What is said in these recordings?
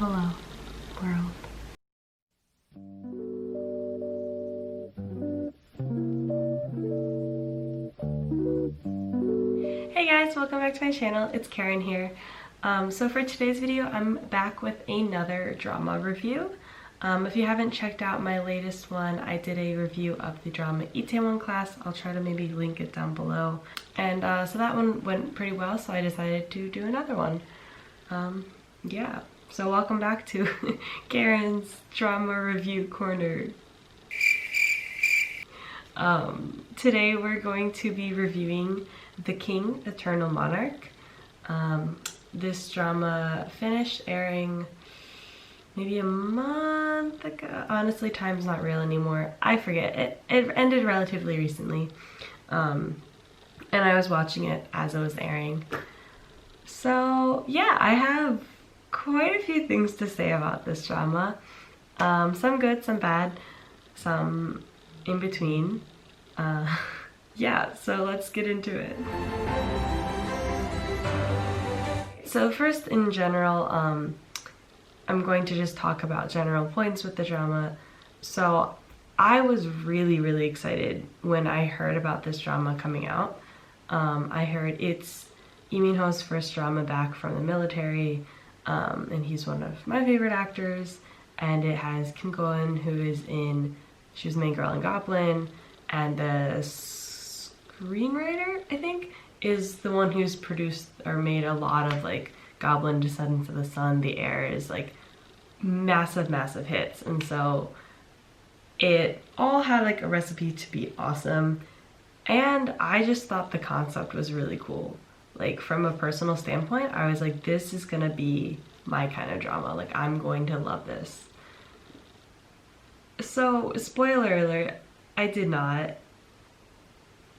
Hello, world. Hey guys, welcome back to my channel. It's Karen here. So for today's video, I'm back with another drama review. If you haven't checked out my latest one, I did a review of the drama Itaewon Class. I'll try to maybe link it down below. And so that one went pretty well, so I decided to do another one. Yeah, so welcome back to Karen's Drama Review Corner. Today we're going to be reviewing The King, Eternal Monarch. This drama finished airing maybe a month ago. Honestly, time's not real anymore. I forget. It ended relatively recently. And I was watching it as it was airing. So yeah, I have quite a few things to say about this drama. Some good, some bad, some in between. Yeah, so let's get into it. So first, in general, I'm going to just talk about general points with the drama. So I was really excited when I heard about this drama coming out. I heard it's Lee Min-ho's first drama back from the military, and he's one of my favorite actors, and it has Kim Go-eun, who is she was the main girl in Goblin, and the screenwriter, I think, is the one who's produced or made a lot of like Goblin, Descendants of the Sun, The Heir is like massive hits, and so it all had like a recipe to be awesome, and I just thought the concept was really cool. Like from a personal standpoint, I was like, this is gonna be my kind of drama, like I'm going to love this. So spoiler alert, I did not.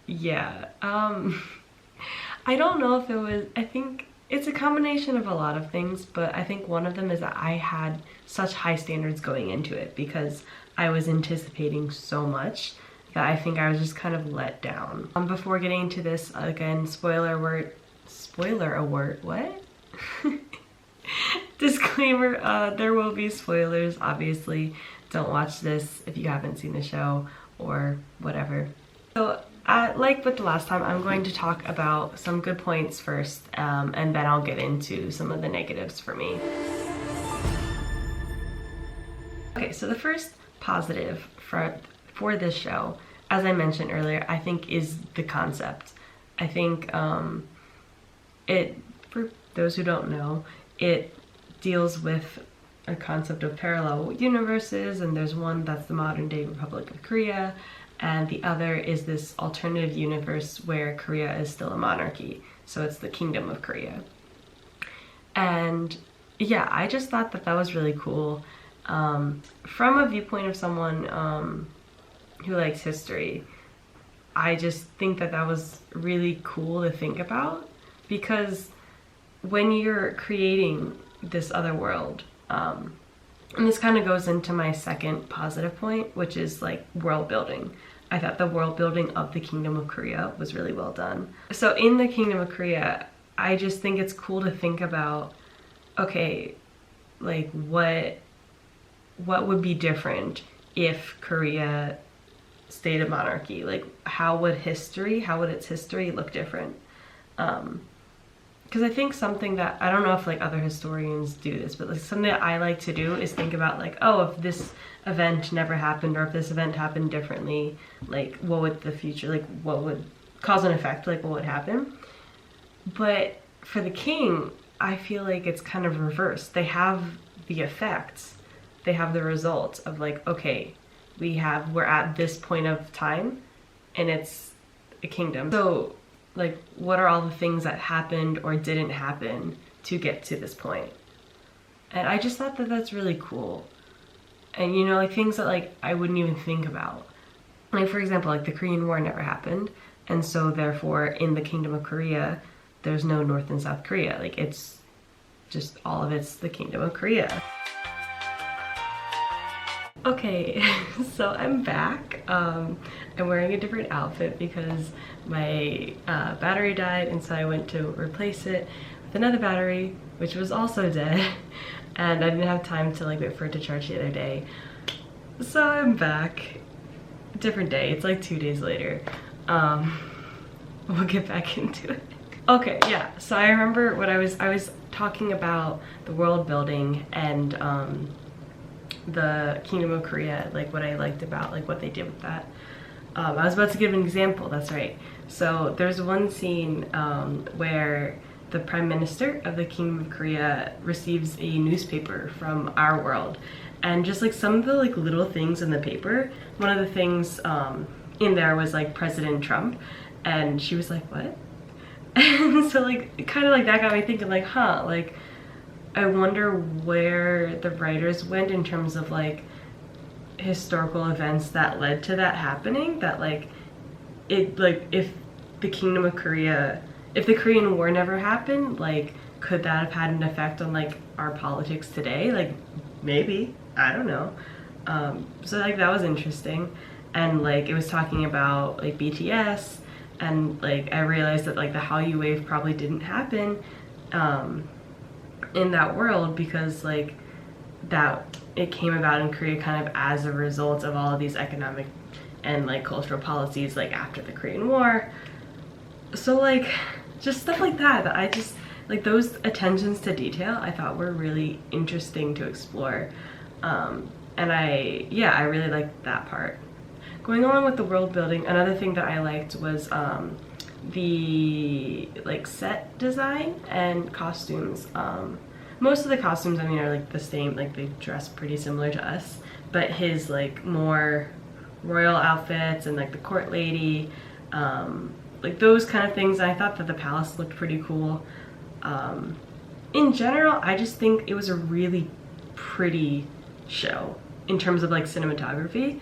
Yeah, I don't know if it was, I think it's a combination of a lot of things, but I think one of them is that I had such high standards going into it because I was anticipating so much that I think I was just kind of let down. Before getting into this, again, spoiler alert, what? Disclaimer, there will be spoilers, obviously. Don't watch this if you haven't seen the show or whatever. So like with the last time, I'm going to talk about some good points first, and then I'll get into some of the negatives for me. Okay, so the first positive for this show, as I mentioned earlier, I think is the concept. I think for those who don't know, it deals with a concept of parallel universes, and there's one that's the modern day Republic of Korea, and the other is this alternative universe where Korea is still a monarchy, so it's the Kingdom of Korea. And yeah, I just thought that that was really cool. From a viewpoint of someone who likes history, I just think that that was really cool to think about, because when you're creating this other world, and this kind of goes into my second positive point, which is like world building. I thought the world building of the Kingdom of Korea was really well done. So in the Kingdom of Korea, I just think it's cool to think about, okay, like what would be different if Korea stayed a monarchy? Like how would its history look different? Because I think something that, I don't know if like other historians do this, but like something that I like to do is think about like, oh, if this event never happened, or if this event happened differently, like what would the future, like what would cause and effect, like what would happen? But for the king, I feel like it's kind of reversed. They have the effects, they have the results of like, okay, we're at this point of time and it's a kingdom. So like, what are all the things that happened or didn't happen to get to this point? And I just thought that that's really cool. And you know, like things that like I wouldn't even think about. Like for example, like the Korean War never happened, and so therefore in the Kingdom of Korea, there's no North and South Korea. Like it's just all of it's the Kingdom of Korea. Okay, so I'm back. I'm wearing a different outfit because my battery died, and so I went to replace it. with another battery, which was also dead, and I didn't have time to like wait for it to charge the other day. So I'm back. Different day. It's like 2 days later. We'll get back into it. Okay, yeah. So I remember what I was talking about the world building and the Kingdom of Korea, like what I liked about like what they did with that. I was about to give an example. That's right. So there's one scene where the Prime Minister of the Kingdom of Korea receives a newspaper from our world, and just like some of the like little things in the paper, one of the things in there was like President Trump, and she was like, what? And so like kind of like that got me thinking like, huh, like I wonder where the writers went in terms of like historical events that led to that happening, that like it, like if the Kingdom of Korea, if the Korean War never happened, like could that have had an effect on like our politics today? Like maybe, I don't know. So like that was interesting. And like it was talking about like BTS, and like I realized that like the Hallyu wave probably didn't happen in that world, because like that it came about in Korea kind of as a result of all of these economic and like cultural policies like after the Korean War. So like just stuff like that I just like, those attentions to detail I thought were really interesting to explore. And I really liked that part. Going along with the world building, another thing that I liked was the like set design and costumes. Most of the costumes, I mean, are like the same, like they dress pretty similar to us, but his like more royal outfits and like the court lady, like those kind of things, I thought that the palace looked pretty cool. In general, I just think it was a really pretty show in terms of like cinematography.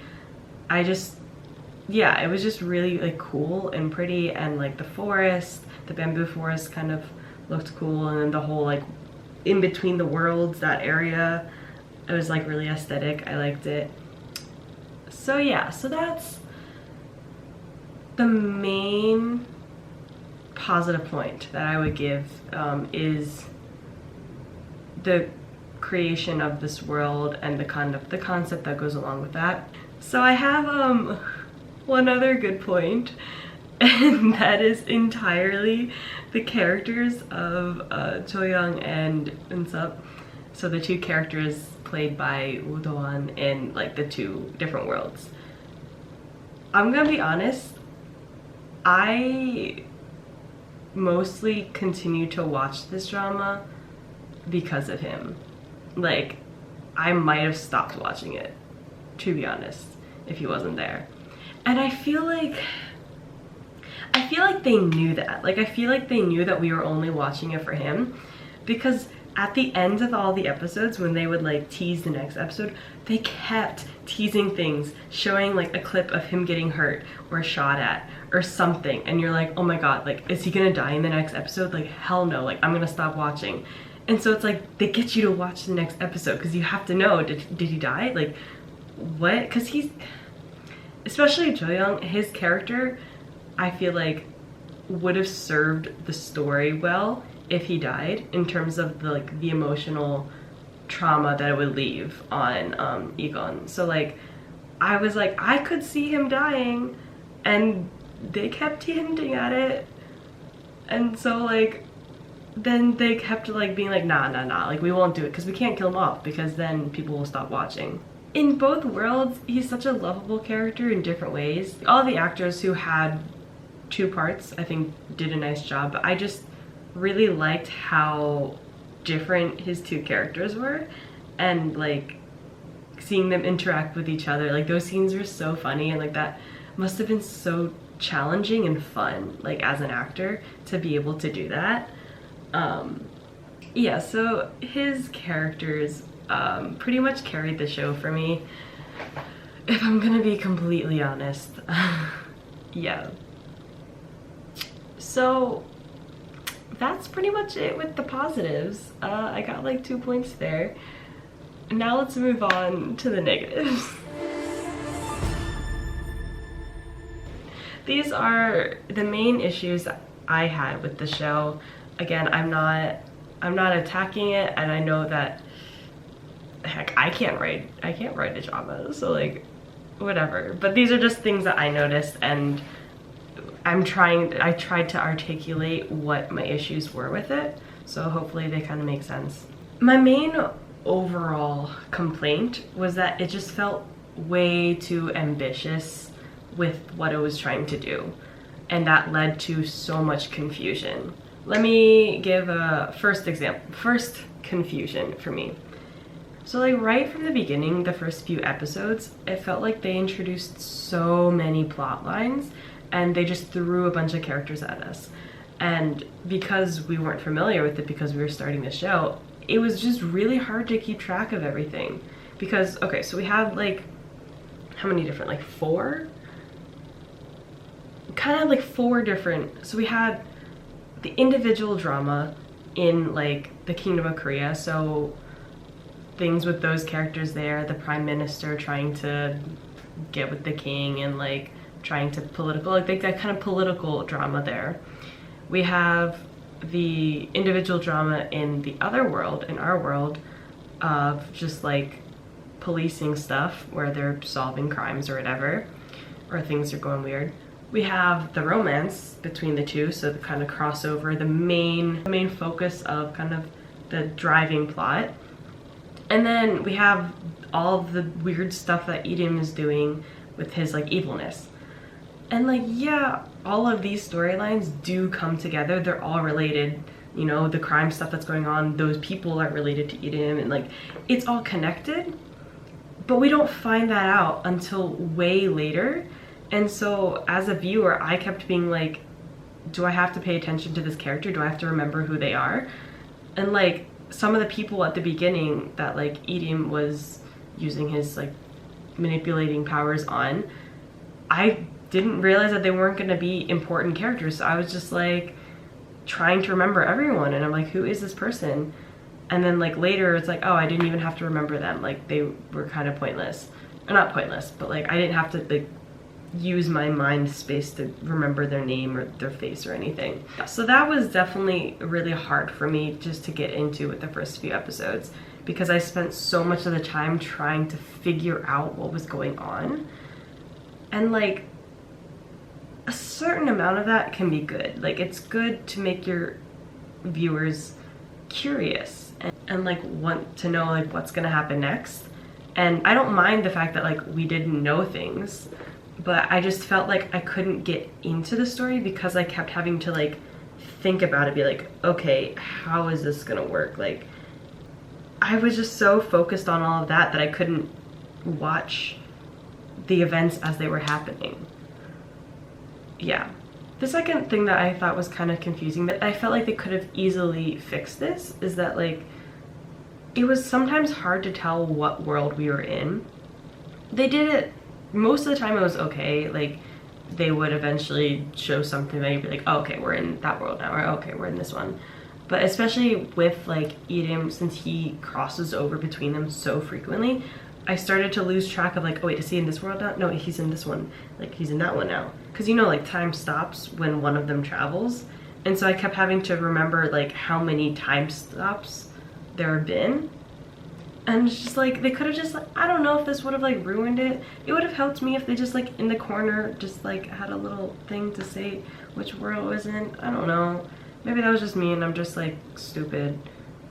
It was just really like cool and pretty, and like the forest, the bamboo forest kind of looked cool, and then the whole like in between the worlds, that area, it was like really aesthetic. I liked it. So yeah, so that's the main positive point that I would give, is the creation of this world and the concept that goes along with that. So I have one other good point, and that is entirely the characters of Choyoung and Unsup. So the two characters played by Woo Do-won in like the two different worlds. I'm gonna be honest, I mostly continue to watch this drama because of him. Like, I might have stopped watching it, to be honest, if he wasn't there. And I feel like they knew that. Like, I feel like they knew that we were only watching it for him, because at the end of all the episodes, when they would like tease the next episode, they kept teasing things, showing like a clip of him getting hurt or shot at or something, and you're like, oh my god, like is he gonna die in the next episode? Like hell no, like I'm gonna stop watching. And so it's like they get you to watch the next episode because you have to know, did he die? Like what? Because he's, especially Joyoung, his character, I feel like would have served the story well if he died, in terms of the like the emotional trauma that it would leave on Egon. So like I was like, I could see him dying, and they kept hinting at it, and so like then they kept like being like, nah, like we won't do it because we can't kill him off, because then people will stop watching. In both worlds, he's such a lovable character in different ways. All the actors who had two parts, I think, did a nice job, but I just really liked how different his two characters were, and like seeing them interact with each other. Like those scenes were so funny, and like that must have been so challenging and fun, like as an actor, to be able to do that. Yeah, so his characters pretty much carried the show for me, if I'm gonna be completely honest. Yeah. So that's pretty much it with the positives. I got like 2 points there. Now let's move on to the negatives. These are the main issues I had with the show. Again, I'm not attacking it, and I know that, heck, I can't write a drama, so like, whatever. But these are just things that I noticed, and I tried to articulate what my issues were with it, so hopefully they kind of make sense. My main overall complaint was that it just felt way too ambitious with what it was trying to do, and that led to so much confusion. Let me give a first example. First confusion for me. So like right from the beginning, the first few episodes, it felt like they introduced so many plot lines and they just threw a bunch of characters at us. And because we weren't familiar with it, because we were starting the show, it was just really hard to keep track of everything. Because, okay, so we had like, how many different, like four? Kind of like four different, so we had the individual drama in like the Kingdom of Korea, so things with those characters there, the prime minister trying to get with the king and like trying to political, like that kind of political drama there. We have the individual drama in the other world, in our world, of just like policing stuff where they're solving crimes or whatever, or things are going weird. We have the romance between the two, so the kind of crossover, the main focus of kind of the driving plot. And then we have all of the weird stuff that Eden is doing with his like evilness. And like, yeah, all of these storylines do come together. They're all related. You know, the crime stuff that's going on, those people are related to Eden, and like, it's all connected. But we don't find that out until way later. And so as a viewer, I kept being like, do I have to pay attention to this character? Do I have to remember who they are? And like, some of the people at the beginning that like Eden was using his like manipulating powers on, I didn't realize that they weren't going to be important characters. So I was just like trying to remember everyone, and I'm like, who is this person? And then like later it's like, oh, I didn't even have to remember them. Like they were kind of pointless. Or not pointless, but like I didn't have to like use my mind space to remember their name or their face or anything. So that was definitely really hard for me just to get into with the first few episodes, because I spent so much of the time trying to figure out what was going on. And like, a certain amount of that can be good. Like, it's good to make your viewers curious and like want to know like what's gonna happen next. And I don't mind the fact that like we didn't know things, but I just felt like I couldn't get into the story because I kept having to like think about it, be like, okay, how is this gonna work? Like, I was just so focused on all of that that I couldn't watch the events as they were happening. Yeah. The second thing that I thought was kind of confusing, that I felt like they could have easily fixed this, is that like, it was sometimes hard to tell what world we were in. They did it, most of the time it was okay, like they would eventually show something that you'd be like, oh, okay, we're in that world now, or okay, we're in this one. But especially with like Eden, since he crosses over between them so frequently, I started to lose track of like, oh wait, is he in this world now? No, he's in this one. Like, he's in that one now. Because you know, like time stops when one of them travels. And so I kept having to remember like how many time stops there have been. And it's just like, they could have just like, I don't know if this would have like ruined it. It would have helped me if they just like in the corner just like had a little thing to say which world it was in. I don't know. Maybe that was just me and I'm just like stupid.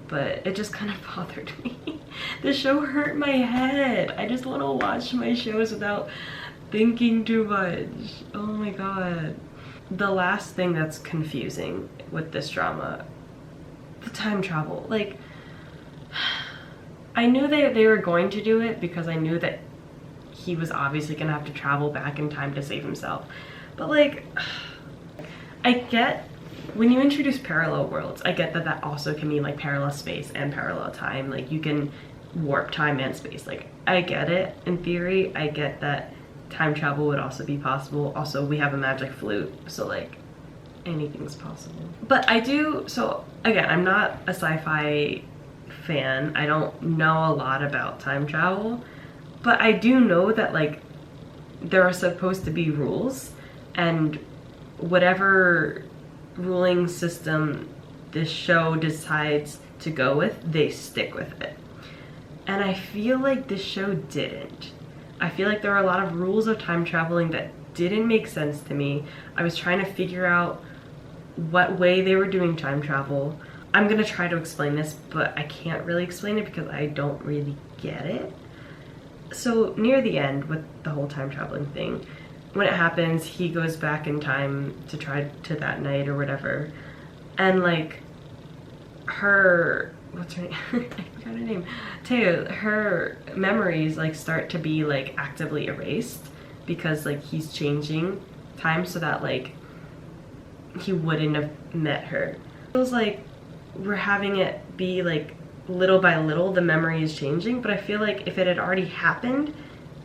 But it just kind of bothered me. The show hurt my head. I just want to watch my shows without thinking too much. Oh my god. The last thing that's confusing with this drama, the time travel. Like, I knew they were going to do it because I knew that he was obviously gonna have to travel back in time to save himself. But like, I get, when you introduce parallel worlds, I get that that also can mean like parallel space and parallel time. Like, you can warp time and space. Like, I get it in theory. I get that time travel would also be possible. Also, we have a magic flute, so like anything's possible. But I do, so again, I'm not a sci-fi fan. I don't know a lot about time travel, but I do know that like there are supposed to be rules, and whatever ruling system this show decides to go with, they stick with it. And I feel like this show didn't. I feel like there were a lot of rules of time traveling that didn't make sense to me. I was trying to figure out what way they were doing time travel. I'm gonna try to explain this, but I can't really explain it because I don't really get it. So near the end with the whole time traveling thing, when it happens, he goes back in time to try to that night or whatever. And like her, what's her name? I forgot her name. Teo, her memories like start to be like actively erased because like he's changing time so that like he wouldn't have met her. It feels like we're having it be like little by little the memory is changing, but I feel like if it had already happened,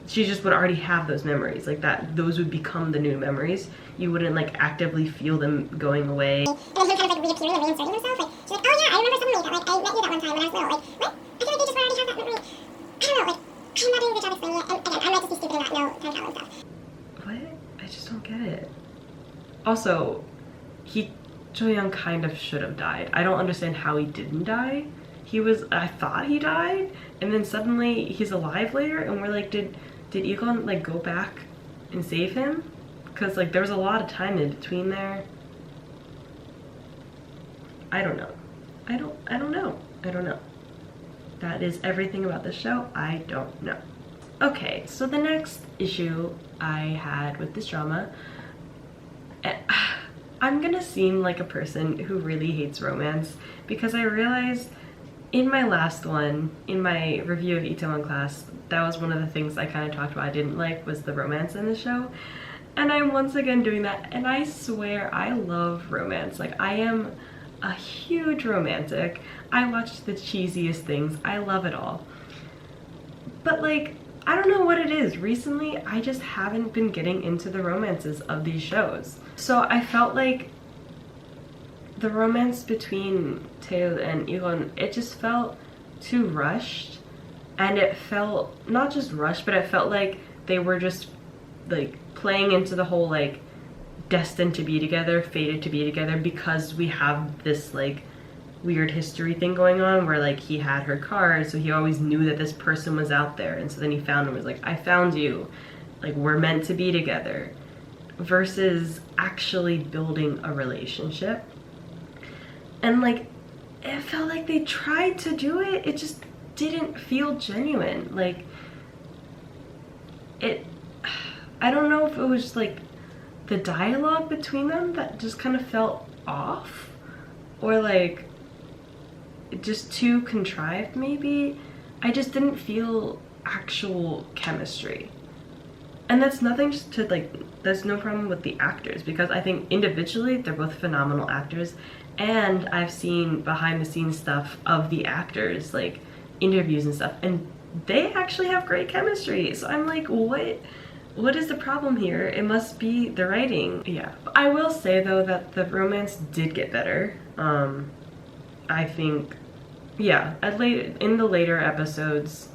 she just would already have those memories like that. Those would become the new memories. You wouldn't like actively feel them going away. And then him kind of like reappearing and reinserting himself. Like she's like, oh yeah, I remember suddenly that like I met you that one time when I was little. Like what? I feel like they just already have that memory. I don't know. Like I'm not doing a good job explaining it. And again, I'm not just be stupid and not know time travel stuff. What? I just don't get it. Also, Jo-young kind of should have died. I don't understand how he didn't die. I thought he died, and then suddenly he's alive later, and we're like, did Egon like go back and save him? Because like there was a lot of time in between there. I don't know. I don't know. That is everything about this show. I don't know. Okay, so the next issue I had with this drama, I'm gonna seem like a person who really hates romance because I realized in my last one, in my review of Itaewon Class, that was one of the things I kind of talked about I didn't like was the romance in the show. And I'm once again doing that, and I swear I love romance. Like I am a huge romantic. I watch the cheesiest things. I love it all. But like, I don't know what it is. Recently, I just haven't been getting into the romances of these shows. So I felt like the romance between Teo and Egon, it just felt too rushed. And it felt, not just rushed, but it felt like they were just like playing into the whole like destined to be together, fated to be together, because we have this like weird history thing going on where like he had her card, so he always knew that this person was out there, and so then he found him and was like, I found you, like we're meant to be together, versus actually building a relationship. And like it felt like they tried to do it, it just didn't feel genuine. Like it, I don't know if it was just like the dialogue between them that just kind of felt off, or like just too contrived maybe. I just didn't feel actual chemistry. And that's nothing just to like, there's no problem with the actors, because I think individually they're both phenomenal actors, and I've seen behind the scenes stuff of the actors, like interviews and stuff, and they actually have great chemistry. So I'm like, what is the problem here? It must be the writing. Yeah. I will say though that the romance did get better. I think, yeah, in the later episodes,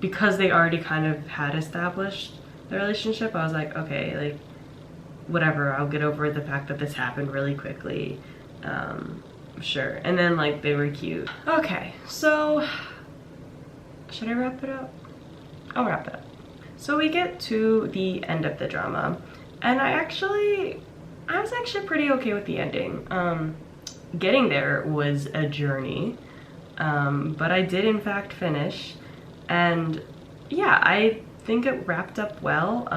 because they already kind of had established the relationship, I was like, okay, like whatever, I'll get over the fact that this happened really quickly. Sure. And then like they were cute. Okay, so should I wrap it up? I'll wrap it up. So we get to the end of the drama, and I was actually pretty okay with the ending. Getting there was a journey, but I did in fact finish, and yeah, I think it wrapped up well.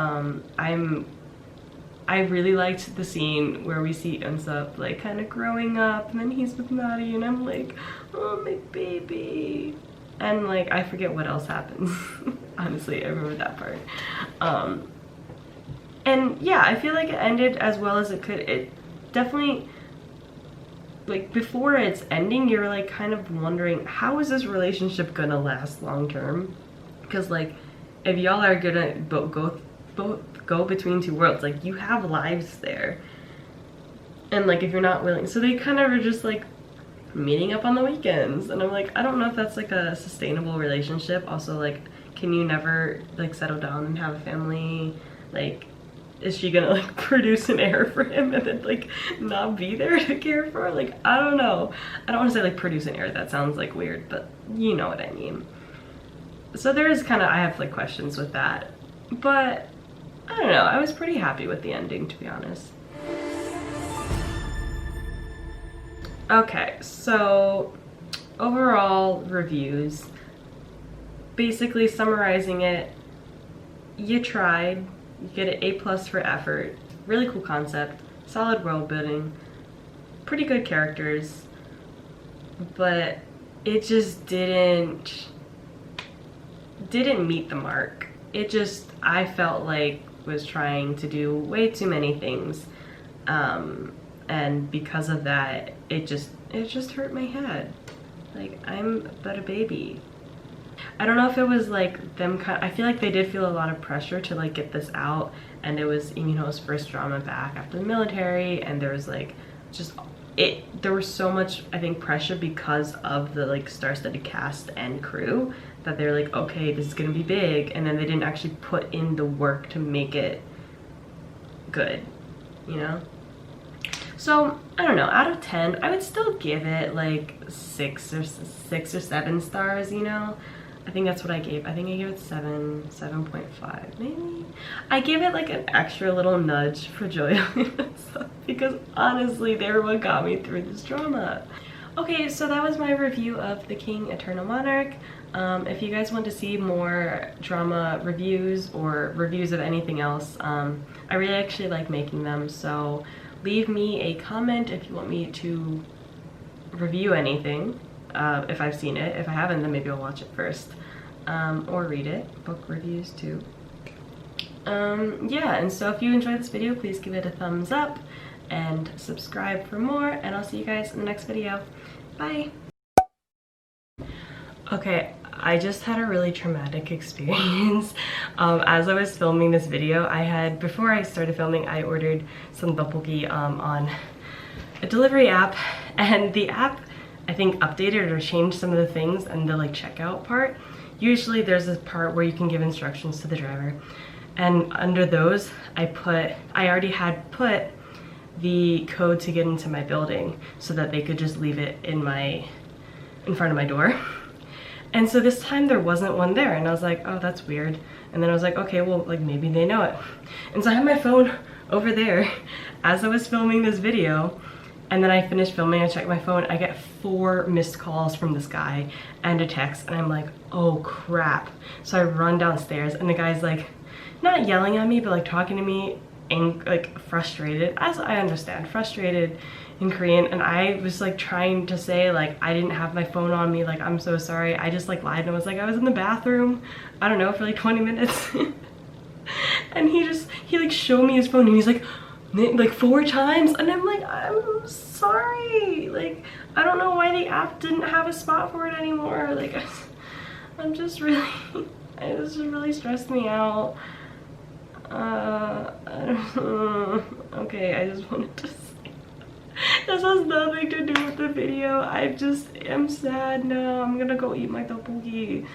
I really liked the scene where we see Unsup like kind of growing up, and then he's with Nadi, and I'm like, oh my baby. And like I forget what else happens. Honestly, I remember that part. And yeah, I feel like it ended as well as it could. It definitely, like before its ending, you're like kind of wondering, how is this relationship gonna last long term? Because like if y'all are gonna go between two worlds, like you have lives there, and like if you're not willing, so they kind of are just like meeting up on the weekends, and I'm like, I don't know if that's like a sustainable relationship. Also, like, can you never like settle down and have a family? Like, is she gonna like produce an heir for him and then like not be there to care for? Like, I don't know. I don't want to say like produce an heir, that sounds like weird, but you know what I mean. So there is kind of, I have like questions with that, but I don't know, I was pretty happy with the ending, to be honest. Okay, so overall reviews, basically summarizing it, you tried, you get an A+ for effort, really cool concept, solid world building, pretty good characters, but it just didn't meet the mark. It just, I felt like was trying to do way too many things, and because of that, it just hurt my head. Like, I'm but a baby. I don't know if it was like them I feel like they did feel a lot of pressure to like get this out, and it was Emino's first drama back after the military, and there was like there was so much, I think, pressure because of the like star-studded cast and crew, that they're like, okay, this is gonna be big, and then they didn't actually put in the work to make it good, you know? So I don't know, out of 10 I would still give it like 6 or 7 stars, you know? I think that's what I gave. I think I gave it 7.5 maybe. I gave it like an extra little nudge for Julia and stuff, because honestly they were what got me through this drama. Okay, so that was my review of The King Eternal Monarch. If you guys want to see more drama reviews or reviews of anything else, I really actually like making them, so leave me a comment if you want me to review anything, if I've seen it. If I haven't, then maybe I'll watch it first, or read it. Book reviews too. Yeah, and so if you enjoyed this video, please give it a thumbs up and subscribe for more, and I'll see you guys in the next video. Bye! Okay, I just had a really traumatic experience. As I was filming this video, before I started filming, I ordered some tteokbokki on a delivery app, and the app, I think, updated or changed some of the things in the like checkout part. Usually there's this part where you can give instructions to the driver, and under those I already had put the code to get into my building so that they could just leave it in front of my door. And so this time there wasn't one there, and I was like, oh, that's weird. And then I was like, okay, well, like maybe they know it. And so I had my phone over there as I was filming this video, and then I finished filming, I checked my phone, I get 4 missed calls from this guy and a text, and I'm like, oh crap. So I run downstairs, and the guy's like, not yelling at me, but like talking to me, and like frustrated, as I understand, frustrated in Korean, and I was like trying to say like I didn't have my phone on me, like I'm so sorry. I just like lied and was like I was in the bathroom, I don't know, for like 20 minutes. And he like showed me his phone, and he's like 4 times, and I'm like, I'm sorry, like I don't know why the app didn't have a spot for it anymore. Like I'm just really, it just really stressed me out. Okay, I just wanted to say this has nothing to do with the video. I just am sad now. I'm gonna go eat my tteokbokki.